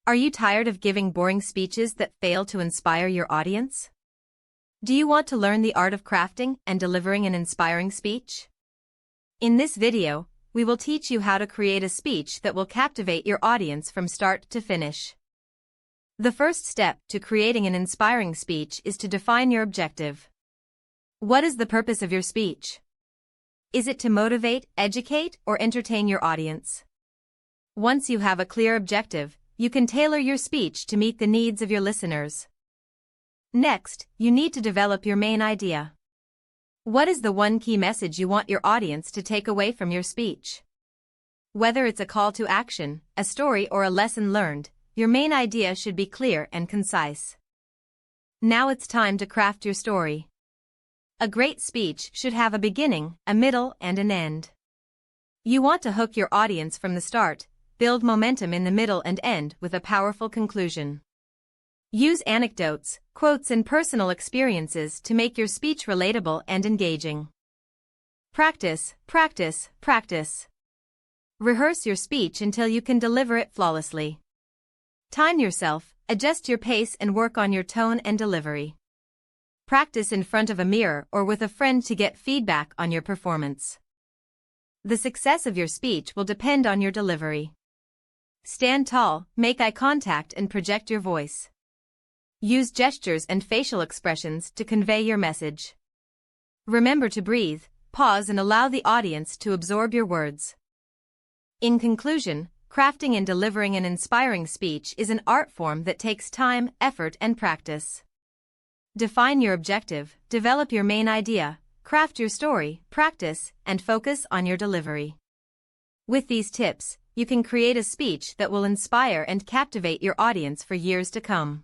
Are you tired of giving boring speeches that fail to inspire your audience? Do you want to learn the art of crafting and delivering an inspiring speech? In this video, we will teach you how to create a speech that will captivate your audience from start to finish. The first step to creating an inspiring speech is to define your objective. What is the purpose of your speech? Is it to motivate, educate, or entertain your audience? Once you have a clear objective, you can tailor your speech to meet the needs of your listeners. Next, you need to develop your main idea. What is the one key message you want your audience to take away from your speech? Whether it's a call to action, a story, or a lesson learned, your main idea should be clear and concise. Now it's time to craft your story. A great speech should have a beginning, a middle, and an end. You want to hook your audience from the start, build momentum in the middle, and end with a powerful conclusion. Use anecdotes, quotes, and personal experiences to make your speech relatable and engaging. Practice, practice, practice. Rehearse your speech until you can deliver it flawlessly. Time yourself, adjust your pace, and work on your tone and delivery. Practice in front of a mirror or with a friend to get feedback on your performance. The success of your speech will depend on your delivery. Stand tall, make eye contact, and project your voice. Use gestures and facial expressions to convey your message. Remember to breathe, pause, and allow the audience to absorb your words. In conclusion, crafting and delivering an inspiring speech is an art form that takes time, effort, and practice. Define your objective, develop your main idea, craft your story, practice, and focus on your delivery. With these tips, you can create a speech that will inspire and captivate your audience for years to come.